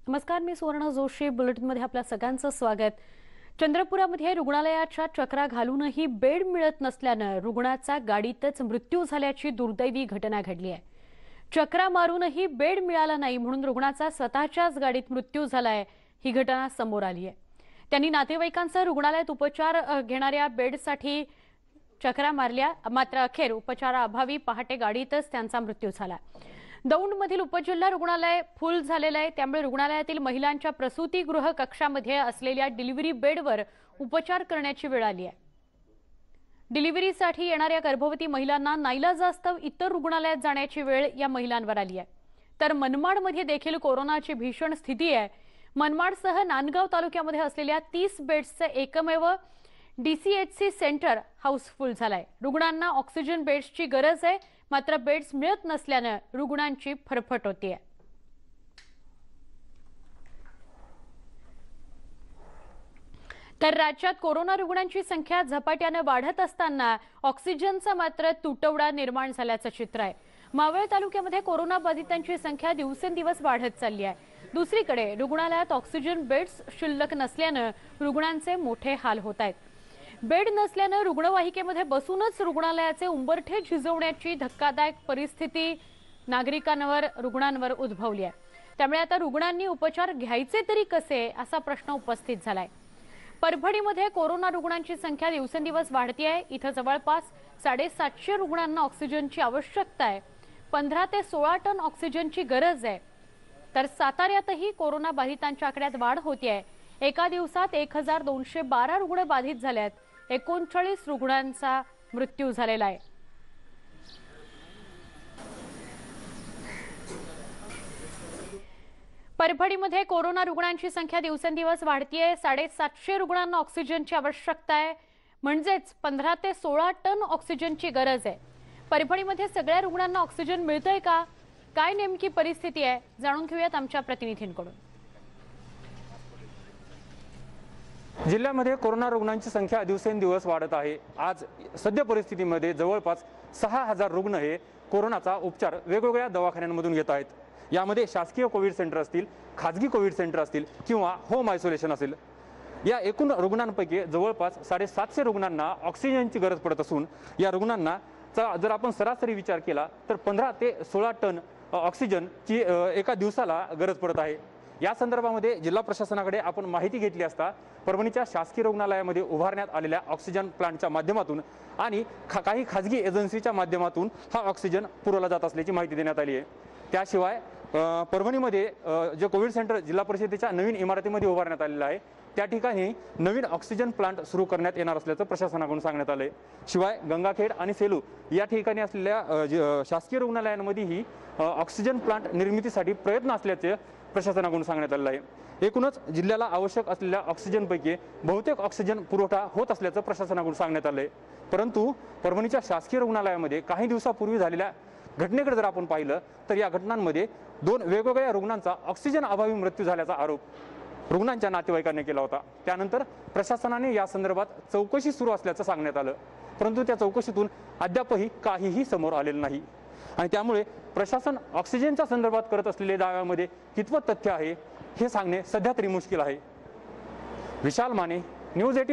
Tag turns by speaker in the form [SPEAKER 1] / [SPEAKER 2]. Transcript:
[SPEAKER 1] नमस्कार, मी सुवर्ण जोशी. बुलेटिनमध्ये आपल्या सगळ्यांचं स्वागत. चंद्रपुरामध्ये रुग्णालयाच्या चक्रा घालूनही बेड मिळत नसल्यानं रुग्णाचा गाडीतच मृत्यू झाल्याची दुर्दैवी घटना घडली आहे. चक्रा मारूनही बेड मिळाला नाही म्हणून रुग्णाचा स्वतःच्याच गाडीत मृत्यू झालाय. ही घटना समोर आली आहे. त्यांनी नातेवाईकांसह रुग्णालयात उपचार घेणाऱ्या बेडसाठी चक्रा मारल्या, मात्र अखेर उपचाराअभावी पहाटे गाडीतच त्यांचा मृत्यू झाला. दौंडमधील उपजिल्हा रुग्णालय फुल झालेलं आहे, त्यामुळे रुग्णालयातील महिलांच्या प्रसूतीगृह कक्षामध्ये असलेल्या डिलिव्हरी बेडवर उपचार करण्याची वेळ आली आहे. डिलिव्हरीसाठी येणाऱ्या गर्भवती महिलांना नाईलाजास्तव इतर रुग्णालयात जाण्याची वेळ या महिलांवर आली आहे. तर मनमाडमध्ये देखील कोरोनाची भीषण स्थिती आहे. मनमाडसह नांदगाव तालुक्यामध्ये असलेल्या 30 बेड्सचे एकमेव DCHC सेंटर हाऊसफुल झालंय. रुग्णांना ऑक्सिजन बेड्सची गरज आहे, मात्र बेड्स मिळत नसल्यानं रुग्णांची फरफट होतीये. तर राज्यात कोरोना रुग्णांची संख्या झपाट्याने वाढत असताना ऑक्सिजनचा मात्र तुटवडा निर्माण झाल्याचं चित्र आहे. मावळ तालुक्यामध्ये कोरोना बाधितांची संख्या दिवसेंदिवस वाढत चालली आहे. दुसरीकडे रुग्णालयात ऑक्सिजन बेड्स शिल्लक नसल्यानं रुग्णांचे मोठे हाल होत आहेत. बेड नसल्यानं रुग्णवाहिकेमध्ये बसूनच रुग्णालयाचे उंबरठे झिजवण्याची धक्कादायक परिस्थिती रुग्णांवर उद्भवली आहे. त्यामुळे आता रुग्णांनी उपचार घ्यायचे तरी कसे असा प्रश्न उपस्थित झालाय. परभणीमध्ये कोरोना रुग्णांची संख्या दिवसेंदिवस वाढती आहे. इथं जवळपास 750 रुग्णांना ऑक्सिजनची आवश्यकता आहे. 15 ते 16 टन ऑक्सिजनची गरज आहे. तर साताऱ्यातही कोरोना बाधितांच्या आकड्यात वाढ होती आहे. एका दिवसात 1212 रुग्ण बाधित झालेत. 39 रुग्णांचा मृत्यू झालेला आहे. परभणीमध्ये कोरोना रुग्णांची संख्या दिवसेंदिवस वाढतीये. 750 रुग्णांना ऑक्सिजनची आवश्यकता आहे, म्हणजेच 15 ते 16 टन ऑक्सिजनची गरज आहे. परभणीमध्ये सगळ्या रुग्णांना ऑक्सिजन मिळतंय का, काय नेमकी परिस्थिती आहे, जाणून घेऊयात आमच्या प्रतिनिधींकडून.
[SPEAKER 2] जिल्ह्यामध्ये कोरोना रुग्णांची संख्या दिवसेंदिवस वाढत आहे. आज सध्या परिस्थितीमध्ये जवळपास 6000 रुग्ण हे कोरोनाचा उपचार वेगवेगळ्या दवाखान्यांमधून घेत आहेत. यामध्ये शासकीय कोविड सेंटर असतील, खाजगी कोविड सेंटर असतील किंवा होम आयसोलेशन असेल. या एकूण रुग्णांपैकी जवळपास 750 रुग्णांना ऑक्सिजनची गरज पडत असून या रुग्णांना जर आपण सरासरी विचार केला तर 15 ते 16 टन ऑक्सिजनची एका दिवसाला गरज पडत आहे. या संदर्भामध्ये जिल्हा प्रशासनाकडे आपण माहिती घेतली असता परभणीच्या शासकीय रुग्णालयामध्ये उभारण्यात आलेल्या ऑक्सिजन प्लांटच्या माध्यमातून आणि काही खाजगी एजन्सीच्या माध्यमातून हा ऑक्सिजन पुरवला जात असल्याची माहिती देण्यात आली आहे. त्याशिवाय परभणीमध्ये जे कोविड सेंटर जिल्हा परिषदेच्या नवीन इमारतीमध्ये उभारण्यात आलेलं आहे त्या ठिकाणी नवीन ऑक्सिजन प्लांट सुरू करण्यात येणार असल्याचं प्रशासनाकडून सांगण्यात आलंय. शिवाय गंगाखेड आणि सेलू या ठिकाणी असलेल्या शासकीय रुग्णालयांमध्येही ऑक्सिजन प्लांट निर्मितीसाठी प्रयत्न असल्याचे प्रशासनाकडून सांगण्यात आलेलं आहे. एकूणच जिल्ह्याला आवश्यक असलेल्या ऑक्सिजनपैकी बहुतेक ऑक्सिजन पुरवठा होत असल्याचं प्रशासनाकडून सांगण्यात आलंय. परंतु परभणीच्या शासकीय रुग्णालयामध्ये काही दिवसापूर्वी झालेल्या घटनेकडे जर आपण पाहिलं तर या घटनांमध्ये 2 वेगवेगळ्या रुग्णांचा ऑक्सिजन अभावी मृत्यू झाल्याचा आरोप रुग्णांच्या नातेवाईकांनी केला होता. त्यानंतर प्रशासनाने या संदर्भात चौकशी सुरू असल्याचं सांगण्यात आलं, परंतु त्या चौकशीतून अद्यापही काहीही समोर आलेलं नाही. आणि त्यामुळे प्रशासन ऑक्सिजनच्या संदर्भात करत असलेल्या दाव्यामध्ये कितपत तथ्य आहे हे सांगणे सध्या तरी मुश्किल आहे. विशाल माने, न्यूज 18.